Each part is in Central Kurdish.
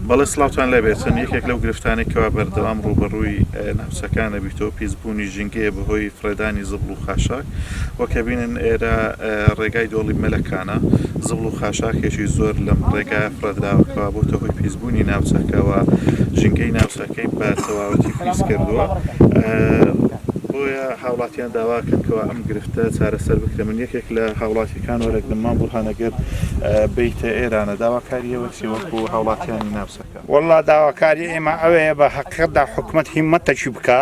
بەڵێ سڵاوتان لەبێتن یەکێک لەو گرفتانەی کەوا بەردەوام ڕوبەڕووی ناوچەکانە بیتەوە پیسبوونی ژینگەیە بەهۆی فرێدانی زبڵ و خاشاک وەکە بینن ئێرە ڕێگای دۆڵی مەلەکانە زبڵ و خاشاکێکی زۆر لەم ڕێگایە فرێدراوەکەوە بۆتە هۆی پیسبوونی ناوچەکەەوە ژینگەی ناوچەکەی بە تەواوەتی پیس کردووە بۆیە هاوڵاتیان داواکەنکەوە ئەم گرفتە چارەسەر بکرێ من یەکێک لە هاوڵاتیەکان وەرەگرمان بورهانەگەر بیتە ئێرانە داواکاریەوەسی وەکو هاوڵاتیانی ناوچەکە والله داواکاری ئێمە ئەوەیە بە حەقیقەتدا حکومەت هیممەتەکی بکە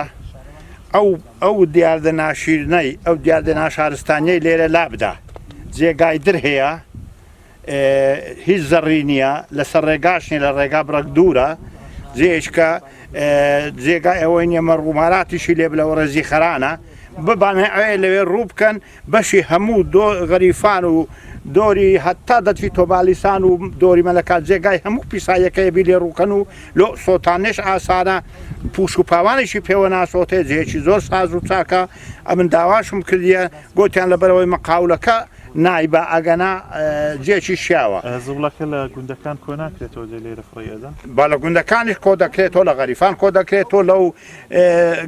ئەو دیاردە ناشیرنەی ئەو دیاردە ناشارستانیەی لێرە لابدا جێگای در هەیە هیچ زەڕی نییە لەسەر ڕێگاشنی لە ڕێگا بڕک دوورە جێشکە جێگای ئەوەی نیە مەڕووماراتیشی لێ بلەوە ڕێزی خەرانە ببانێ ئەوێ لەوێ ڕوو بکەن بەشی هەموو غەریفان و دۆری هەتا دەچی تۆبالیسان و دۆری مەلەکات جێگای هەموو پیسایەکەی بی لێ ڕووکەن و لۆ سۆتانێش ئاسانە پوش و پاوانێکی پێوە ناسۆتێ جێکی زۆر ساز و چاکە ئەمن داواشم کردیە گوتیان لەبەرەوەی مەقاولەکە نایبە ئەگەنا جێکی شیاوە زوڵەکە لە گوندەکان کۆ ناکرێتەوە لێرە فڕێدە با لە گوندەکانیش کۆ دەکرێتەوە لە غەریفان کۆ دەکرێتەوە لەو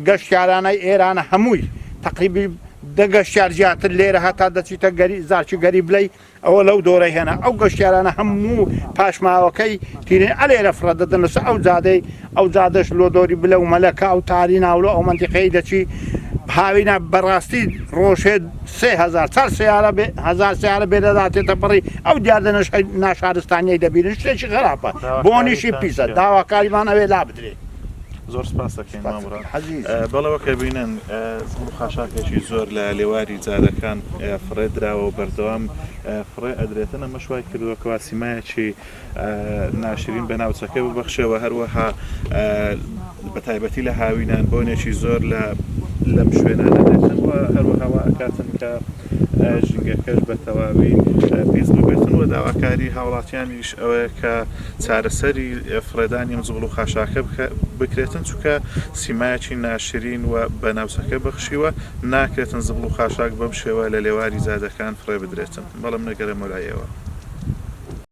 گەشتیارانەی ئێرانە هەمووی تقریبی دەگەشتیار زیاتر لێرە هەتا دەچیتە زارچی گەری بلەی ئەوە لەو دۆرەی هێنا ئەو گەشتیارانە هەموو پاشماوەکەی تیرێن ئەلێرە فرەدەدەن لەسەر ئەو جادەی ئەو جادەش لۆ دۆری بلە و مەلەکە ئەو تاری ناولە ئەو منتیقەی دەچی هاوینە بەڕاستی ڕۆژێت 4 سیارە بێدەداتێتە بڕی ئەو دیاردە ناشارستانیەی دەبیرن شتێکی خراپە بۆنیشی پیسە داواکاریمان ئەوێ لا بدرێت زۆر سپاس دەکەین ماموران بەڵەوەکە بینن زبڵ و خاشاکێکی زۆر لە لێواری جادەکان فڕێدراوە و بەردەوام فڕێ ئەدرێتن ئەمە شوای کردووەکەوا سیمایەکی ناشرین بە ناوچەکە ببەخشێەوە هەروەها بە تایبەتی لە هاوینان بۆنێکی زۆر لەم شوێنانە دێتن و هەروەهاوا ئەکاتن کە ژینگەکەش بە تەواوی پیس ببێتن و داواکاری هاوڵاتیانیش ئەوەیە کە چارەسەری فرێدانی زبڵ و خاشاکە بکرێتن چونکە سیمایەکی ناشرین و بە ناوچەکە بەخشیوە ناکرێتن زبڵ و خاشاک بەم شێوە لە لێواری زادەکان فڕێ بدرێتن بەڵام نەگەرە مەلایەوە